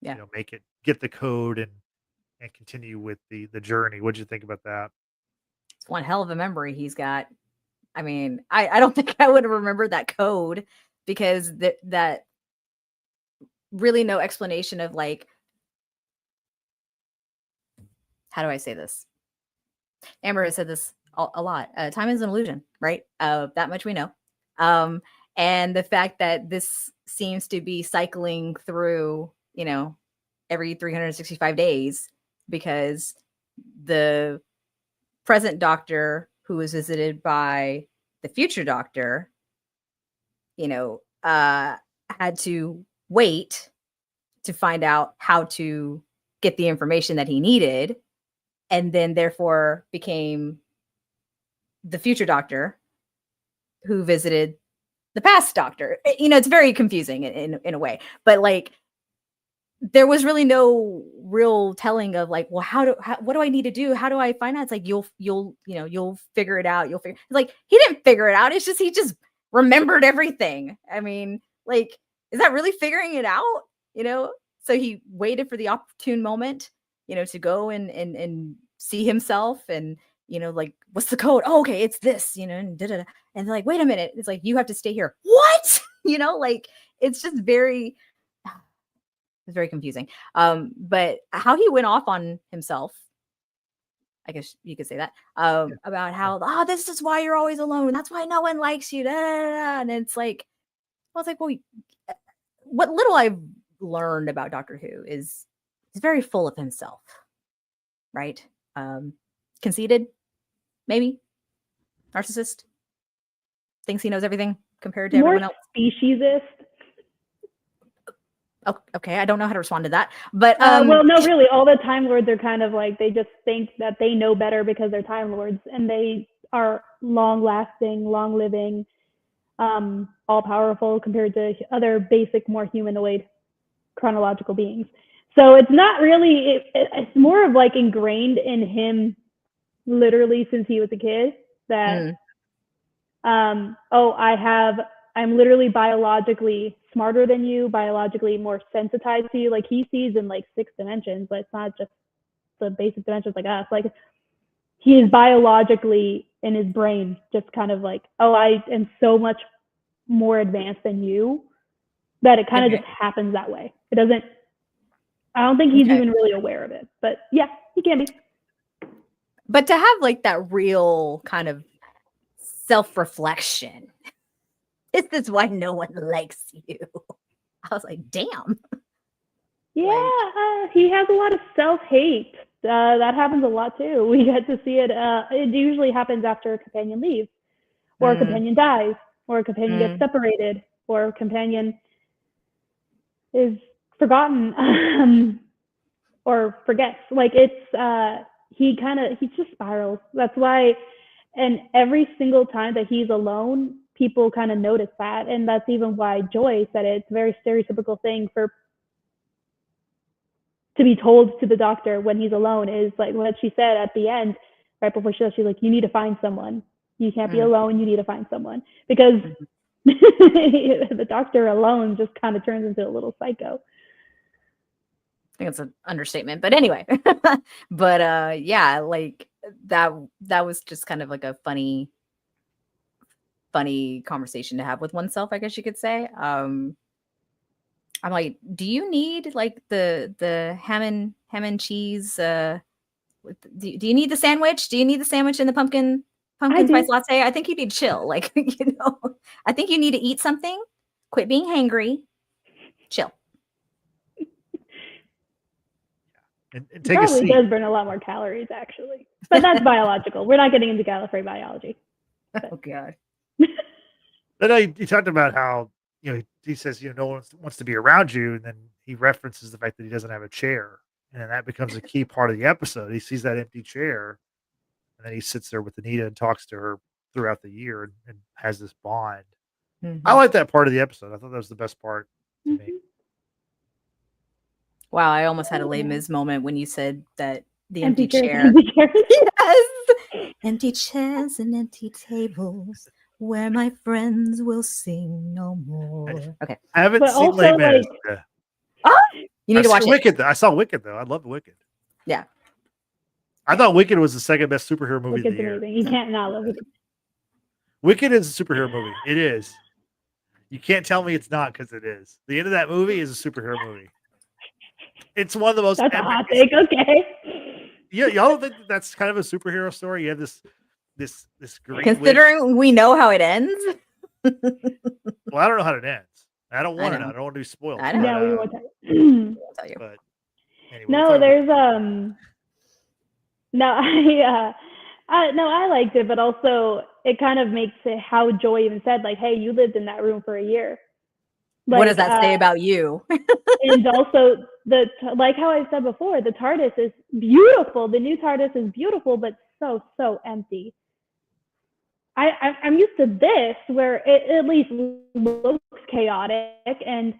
Yeah. get the code and continue with the journey. What'd you think about that? It's one hell of a memory he's got. I mean, I don't think I would have remembered that code because that really no explanation of like, how do I say this? Amber has said this a lot. Time is an illusion, right? That much we know. And the fact that this seems to be cycling through, every 365 days, because the present Doctor who was visited by the future Doctor, had to wait to find out how to get the information that he needed, and then therefore became the future Doctor who visited the past Doctor. It's very confusing in a way, but like there was really no real telling of like, well, what do I need to do? How do I find out? It's like, you'll figure it out. It's like, he didn't figure it out. It's just, he just remembered everything. I mean, like, is that really figuring it out? So he waited for the opportune moment, to go and see himself and, like, what's the code? Oh, okay, it's this, and da-da-da. And they're like, wait a minute. It's like, you have to stay here. What? Like, it's just it's very confusing. But how he went off on himself, I guess you could say that, about how, this is why you're always alone. That's why no one likes you. Da, da, da. And it's like, I was like, well, what little I've learned about Doctor Who is he's very full of himself, right? Conceited, maybe, narcissist, thinks he knows everything compared to everyone else. Speciesist. Oh, okay, I don't know how to respond to that, but well, no, really, all the Time Lords are kind of like, they just think that they know better because they're Time Lords, and they are long-lasting, long-living, all-powerful compared to other basic, more humanoid chronological beings. So it's not really, it's more of like ingrained in him literally since he was a kid that, I'm literally biologically smarter than you, biologically more sensitized to you. Like, he sees in like 6 dimensions, but it's not just the basic dimensions like us. Like, he is biologically in his brain just kind of like, I am so much more advanced than you, that it kind of just happens that way. It doesn't, I don't think he's even really aware of it, but yeah, he can be. But to have like that real kind of self-reflection, this is why no one likes you. I was like, damn. Yeah, he has a lot of self-hate. That happens a lot too. We get to see it. It usually happens after a companion leaves, or a companion dies, or a companion gets separated, or a companion is forgotten or forgets. Like, it's he just spirals. That's why, and every single time that he's alone, people kind of notice that, and that's even why Joy said it's a very stereotypical thing to be told to the Doctor when he's alone, is like what she said at the end, right before she's like, you need to find someone. You can't be alone. You need to find someone, because the Doctor alone just kind of turns into a little psycho. I think it's an understatement, but anyway. But yeah, like that was just kind of like a funny conversation to have with oneself, I guess you could say. I'm like, do you need like the ham and cheese? Do you need the sandwich? Do you need the sandwich and the pumpkin spice do. latte? I think you need to chill. Like, I think you need to eat something. Quit being hangry. Chill. And It take a probably seat. does burn a lot more calories, actually. But that's biological. We're not getting into Gallifrey biology. Oh God. Then he talked about how, he says, no one wants to be around you, and then he references the fact that he doesn't have a chair, and then that becomes a key part of the episode. He sees that empty chair, and then he sits there with Anita and talks to her throughout the year, and has this bond. I like that part of the episode. I thought that was the best part to me. Wow, I almost had a Les Mis moment when you said that the empty chairs, chair. empty chairs. Yes. Empty chairs and empty tables where my friends will sing no more. Okay. I haven't But seen also, Les Mis. You need to watch it. Wicked, though. I saw Wicked, though. I love Wicked. Yeah. I thought Wicked was the second best superhero movie of the Wicked's year. amazing. You can't not love Wicked. Wicked is a superhero movie. It is. You can't tell me it's not, because it is. The end of that movie is a superhero movie. It's one of the most That's epic. a hot take. Okay. Yeah, y'all don't think that's kind of a superhero story? You have this great Considering we know how it ends. Well, I don't know how it ends. I don't want to know. know. I don't want to be spoiled. I know. Yeah, we won't tell you. But anyway, No, there's no, I liked it, but also it kind of makes it how Joy even said, like, hey, you lived in that room for a year. Like, what does that say about you? And also like how I said before, the TARDIS is beautiful. The new TARDIS is beautiful, but so empty. I'm used to this where it at least looks chaotic, and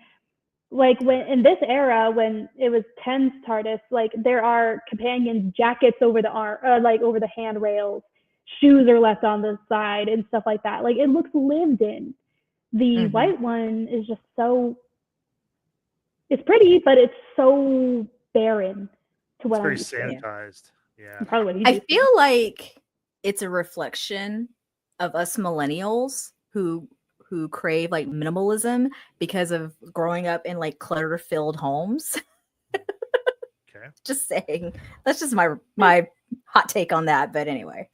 like when in this era when it was Ten's TARDIS, like there are companions' jackets over the arm, like over the handrails, shoes are left on the side and stuff like that. Like it looks lived in. The white one is just it's pretty, but it's so barren to what it's very sanitized. Yeah. Probably what I feel like it's a reflection of us millennials who crave like minimalism because of growing up in like clutter-filled homes. Okay. Just saying. That's just my hot take on that. But anyway.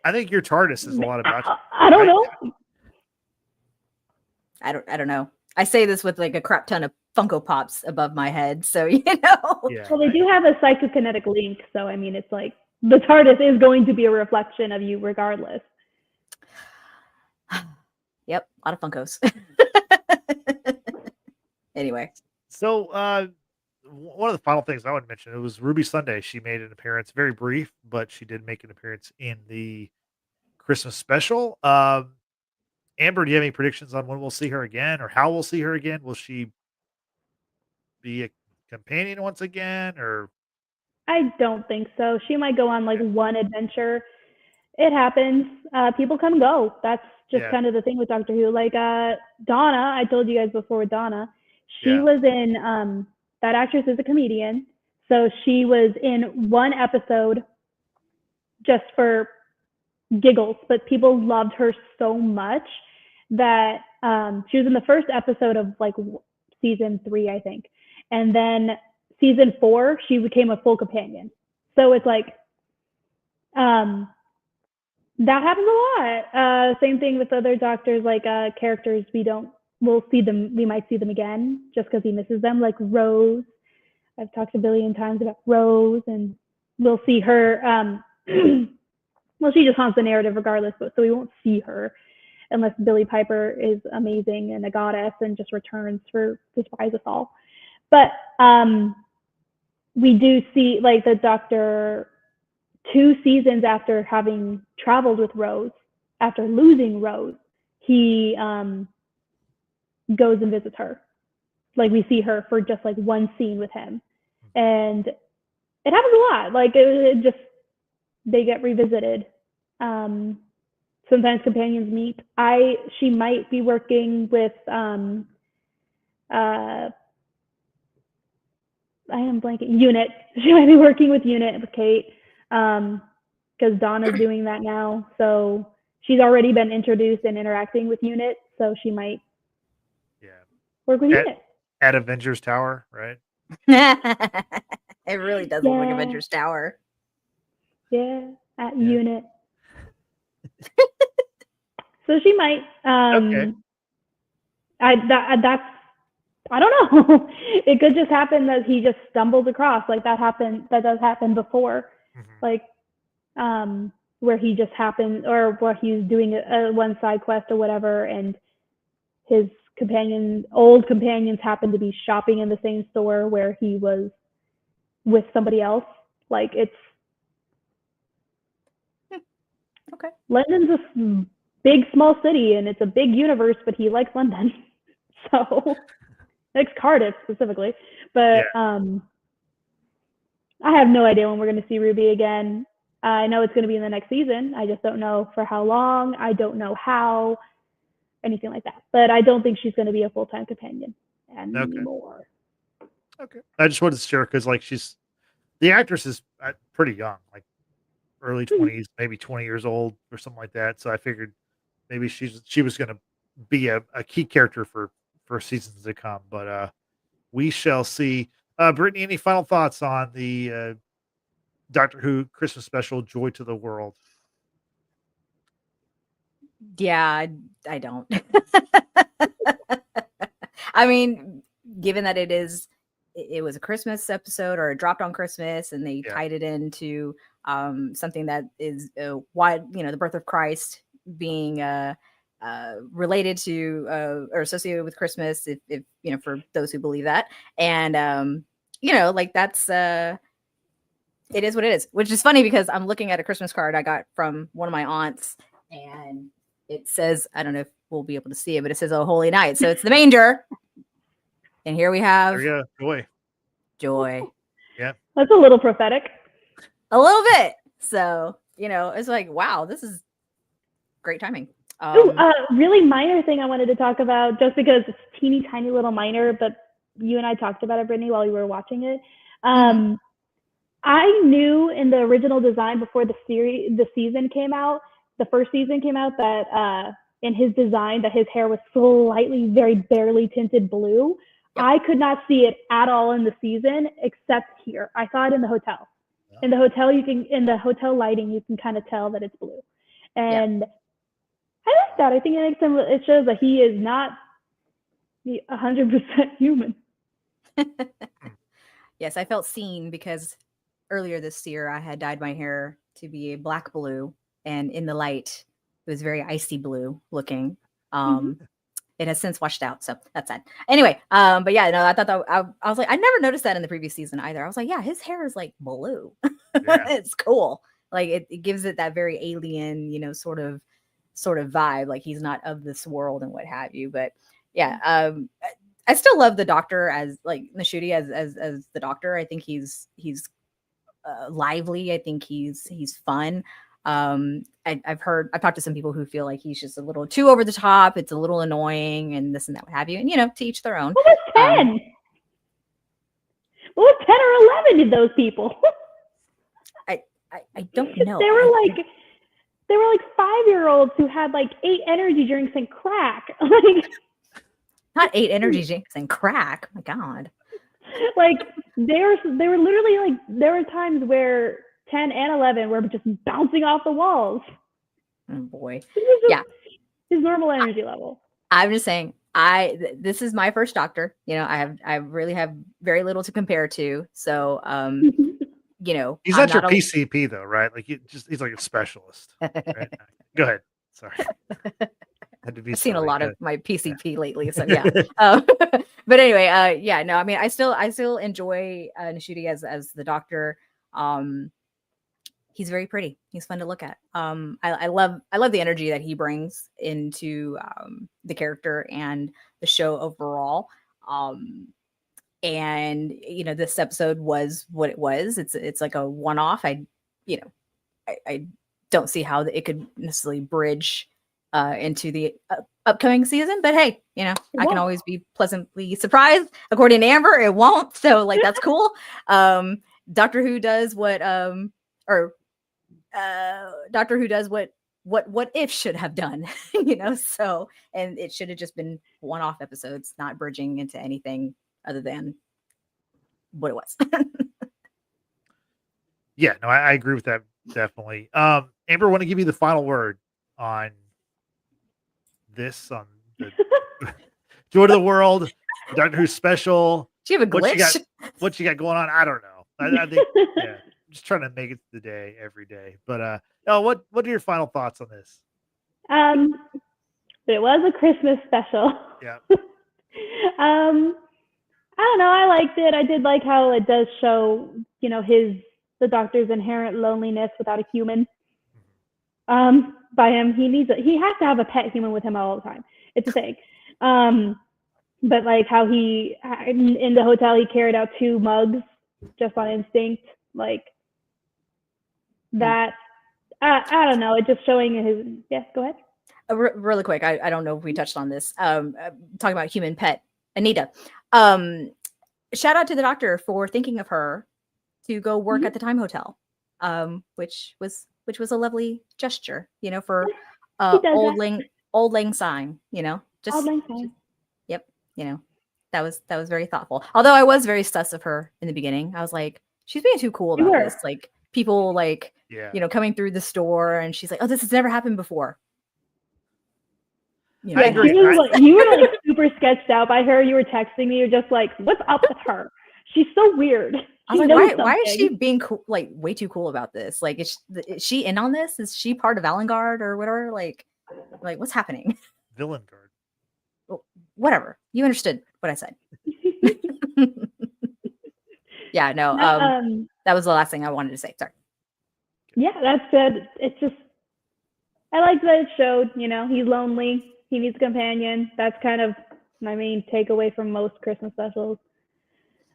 I think your TARDIS is a lot about you. I don't know. I don't know. I say this with like a crap ton of Funko Pops above my head, so you know. Yeah, well, they do have a psychokinetic link, so I mean, it's like the TARDIS is going to be a reflection of you regardless. Yep, a lot of Funkos. Anyway. So one of the final things I want to mention, it was Ruby Sunday. She made an appearance, very brief, but she did make an appearance in the Christmas special. Amber, do you have any predictions on when we'll see her again, or how we'll see her again? Will she be a companion once again, or? I don't think so. She might go on like one adventure. It happens. People come and go. That's just kind of the thing with Doctor Who. Like Donna, I told you guys before with Donna, she was in, that actress is a comedian. So she was in one episode just for giggles, but people loved her so much that she was in the first episode of like season 3, I think. And then season 4, she became a full companion. So it's like, that happens a lot. Same thing with other doctors, like characters we'll see them, we might see them again just because he misses them, like Rose. I've talked a billion times about Rose, and we'll see her. Well, she just haunts the narrative regardless, but so we won't see her unless Billie Piper is amazing and a goddess and just returns to surprise us all. But we do see like the Doctor 2 seasons after having traveled with Rose, after losing Rose, he goes and visits her. Like we see her for just like one scene with him, and it happens a lot. Like it just, they get revisited. Sometimes companions meet. She might be working with I am blanking. Unit. She might be working with Unit with Kate, because Donna's doing that now. So she's already been introduced and interacting with Unit. So she might work with Unit. At Avengers Tower, right? It really does look like Avengers Tower. Yeah, at Unit. So she might. Okay. That's I don't know. It could just happen that he just stumbles across, like that happened. That does happen before, like where he just happened, or where he's doing a one side quest or whatever, and his old companions happen to be shopping in the same store where he was with somebody else. Like it's okay. London's a big small city, and it's a big universe, but he likes London, so likes Cardiff specifically. But I have no idea when we're going to see Ruby again. I know it's going to be in the next season. I just don't know for how long. I don't know how, anything like that. But I don't think she's going to be a full-time companion anymore. Okay. I just wanted to share because, like, the actress is pretty young, like early 20s, maybe 20 years old or something like that. So I figured maybe she was going to be a key character for seasons to come. But we shall see. Brittany, any final thoughts on the Doctor Who Christmas special, Joy to the World? Yeah, I don't. I mean, given that it was a Christmas episode, or it dropped on Christmas, and they tied it into something that is wide, the birth of Christ being related to or associated with Christmas, if for those who believe that, and like that's it is what it is, which is funny because I'm looking at a Christmas card I got from one of my aunts, and it says, I don't know if we'll be able to see it, but it says, "Oh, Holy Night." So it's the manger. And here we have Joy. Yeah. That's a little prophetic. A little bit. So, it's like, wow, this is great timing. Really minor thing I wanted to talk about, just because it's teeny tiny little minor, but you and I talked about it, Brittany, while you were watching it. I knew in the original design before the season came out, the first season came out, that in his design that his hair was slightly, very barely tinted blue. Yep. I could not see it at all in the season except here. I saw it in the hotel. Oh. In the hotel lighting, you can kind of tell that it's blue. And I like that. I think it shows that he is not 100% human. Yes, I felt seen because earlier this year I had dyed my hair to be a black blue, and in the light it was very icy blue looking. It has since washed out, so that's sad. Anyway, but yeah, no, I thought that I was like, I never noticed that in the previous season either. I was like, yeah, his hair is like blue. It's cool. Like it gives it that very alien, sort of vibe. Like he's not of this world and what have you. But yeah, I still love the Doctor as like Ncuti as the Doctor. I think he's lively. I think he's fun. I've talked to some people who feel like he's just a little too over the top. It's a little annoying and this and that, what have you. And to each their own. What was 10? What was 10 or 11 of those people? I don't know. They were like 5-year-olds who had like 8 energy drinks and crack. Like not 8 energy drinks and crack. Oh my God. Like they were literally like, there were times where 10 and 11 were just bouncing off the walls. Oh boy. Yeah. His normal energy level. I'm just saying, this is my first Doctor. I really have very little to compare to. So, he's not your PCP though, right? Like he's like a specialist. Right? Go ahead. Sorry. I've seen a lot of my PCP lately, so yeah. But anyway, no. I mean, I still enjoy Ncuti as the Doctor. He's very pretty. He's fun to look at. I love the energy that he brings into the character and the show overall. And this episode was what it was. It's like a one-off. I don't see how it could necessarily bridge into the upcoming season, but hey, I can always be pleasantly surprised. According to Amber, it won't. So like that's cool. Doctor Who does what Doctor Who does what what if should have done, you know? So, and it should have just been one-off episodes, not bridging into anything other than what it was. Yeah, no, I agree with that definitely. Amber, want to give you the final word on this, on the Joy to the World, Doctor Who special. Do you have a glitch? What you got going on? I don't know. I think yeah, just trying to make it to the day every day. But what are your final thoughts on this? It was a Christmas special. Yeah. I don't know. I liked it. I did like how it does show, you know, the Doctor's inherent loneliness without a human. By him, he has to have a pet human with him all the time. It's a thing. But like how he in the hotel he carried out 2 mugs just on instinct, like that. I don't know. It's just showing his. Yes, go ahead. Really quick, I don't know if we touched on this. Talking about human pet Anita. Shout out to the Doctor for thinking of her to go work at the Time Hotel, which was a lovely gesture, you know, for old lang syne, you know, just Old Lang Syne. Yep, you know, that was very thoughtful. Although I was very sus of her in the beginning. I was like, she's being too cool about this. Like people like, you know, coming through the store and she's like, oh, this has never happened before. You know? I agree. You were like super sketched out by her. You were texting me. You're just like, what's up with her? She's so weird. I was like, why is she being cool, like way too cool about this? Like, is she in on this? Is she part of Valengard or whatever? Like what's happening? Villengard. Well, whatever. You understood what I said. Yeah, no. That was the last thing I wanted to say. Sorry. Yeah, that's good. It's just, I liked that it showed, you know, he's lonely. He needs a companion. That's kind of my main takeaway from most Christmas specials.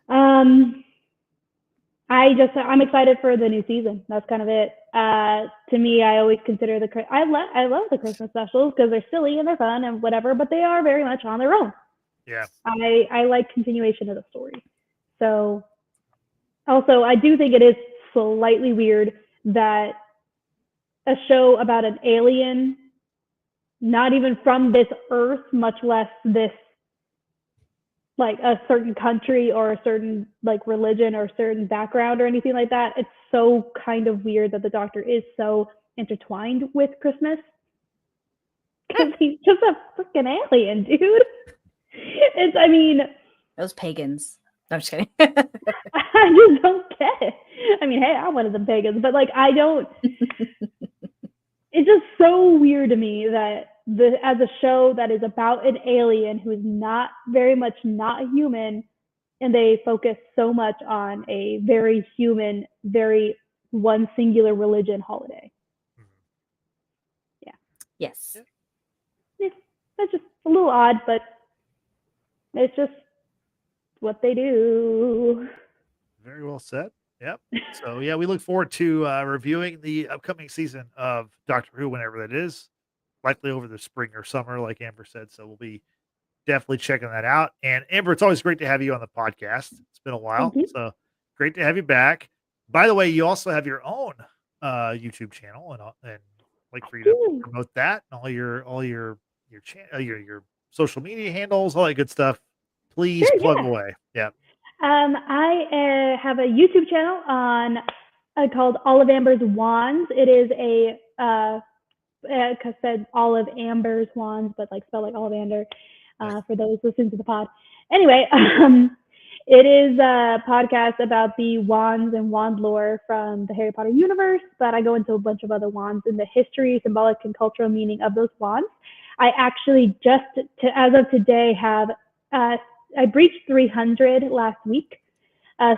I'm excited for the new season. That's kind of it. To me, I always consider I love the Christmas specials because they're silly and they're fun and whatever, but they are very much on their own. Yeah. I like continuation of the story. So also, I do think it is slightly weird that a show about an alien, not even from this earth, much less this, like a certain country or a certain like religion or a certain background or anything like that. It's so kind of weird that the Doctor is so intertwined with Christmas. Because he's just a freaking alien, dude. Those pagans. No, I'm just kidding. I just don't get it. I mean, hey, I'm one of the pagans, but like, I don't. It's just so weird to me that as a show that is about an alien who is not very much not a human, and they focus so much on a very human, very one singular religion holiday. Yeah. Yes. Yeah, that's just a little odd, but it's just what they do. Very well said. Yep. So yeah, we look forward to reviewing the upcoming season of Doctor Who whenever that is, likely over the spring or summer, like Amber said. So we'll be definitely checking that out. And Amber, it's always great to have you on the podcast. It's been a while, so great to have you back. By the way, you also have your own YouTube channel, and like for you to promote that and all your social media handles, all that good stuff. Please plug away. Yeah. I have a YouTube channel called Olive Amber's Wands. It is because said Olive Amber's Wands, but like spelled like Olive Amber for those listening to the pod. Anyway, it is a podcast about the wands and wand lore from the Harry Potter universe, but I go into a bunch of other wands and the history, symbolic, and cultural meaning of those wands. I actually as of today have I breached 300 last week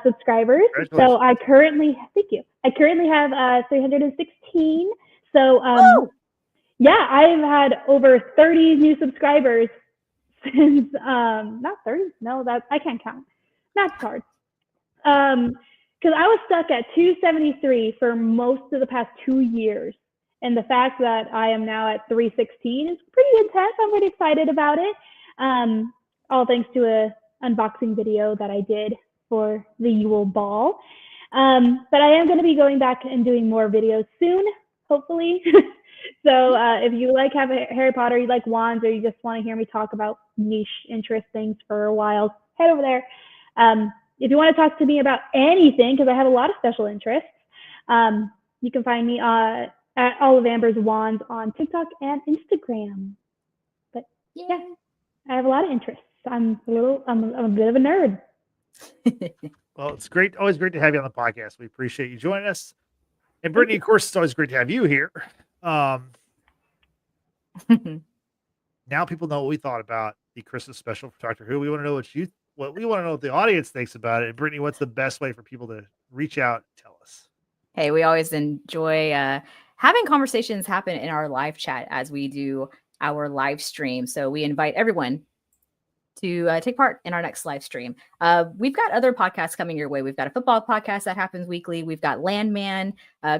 subscribers. So I currently, thank you. I currently have 316. So yeah, I've had over 30 new subscribers since not 30. No, I can't count. That's hard. Because I was stuck at 273 for most of the past 2 years. And the fact that I am now at 316 is pretty intense. I'm pretty excited about it. All thanks to a unboxing video that I did for the Yule Ball. But I am going to be going back and doing more videos soon, hopefully. So if you like Harry Potter, you like wands, or you just want to hear me talk about niche interest things for a while, head over there. If you want to talk to me about anything, because I have a lot of special interests, you can find me at All of Amber's Wands on TikTok and Instagram. But yeah, I have a lot of interests. I'm a bit of a nerd. Well, it's great. Always great to have you on the podcast. We appreciate you joining us. And Brittany, of course, it's always great to have you here. Now people know what we thought about the Christmas special for Doctor Who. We want to know what we want to know what the audience thinks about it. And Brittany, what's the best way for people to reach out and tell us? Hey, we always enjoy having conversations happen in our live chat as we do our live stream. So we invite everyone to take part in our next live stream. We've got other podcasts coming your way. We've got a football podcast that happens weekly. We've got Landman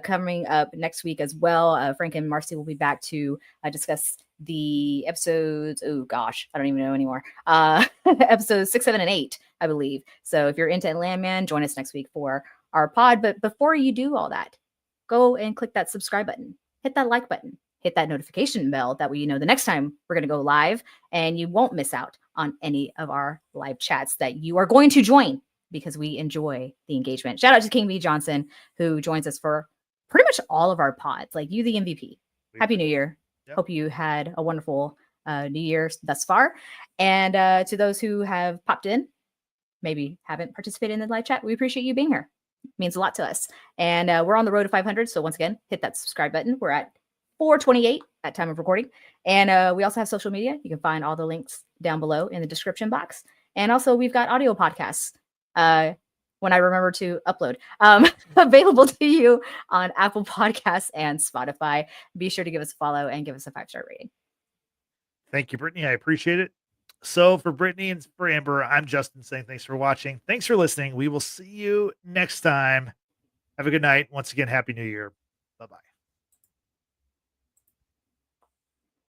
coming up next week as well. Frank and Marcy will be back to discuss the episodes. Oh gosh, I don't even know anymore. Episodes 6, 7, and 8, I believe. So if you're into Landman, join us next week for our pod. But before you do all that, go and click that subscribe button, hit that like button, hit that notification bell. That way you know the next time we're going to go live, and you won't miss out on any of our live chats that you are going to join, because we enjoy the engagement. Shout out to King B. Johnson, who joins us for pretty much all of our pods. Like, you the MVP. Happy New Year. Yep. Hope you had a wonderful New Year thus far. And to those who have popped in, maybe haven't participated in the live chat, we appreciate you being here. It means a lot to us. And we're on the road to 500. So once again, hit that subscribe button. We're at 428 at time of recording. And we also have social media. You can find all the links down below in the description box. And also we've got audio podcasts when I remember to upload, available to you on Apple Podcasts and Spotify. Be sure to give us a follow and give us a 5-star rating. Thank you, Brittany. I appreciate it. So for Brittany and for Amber, I'm Justin saying thanks for watching. Thanks for listening. We will see you next time. Have a good night. Once again, Happy New Year.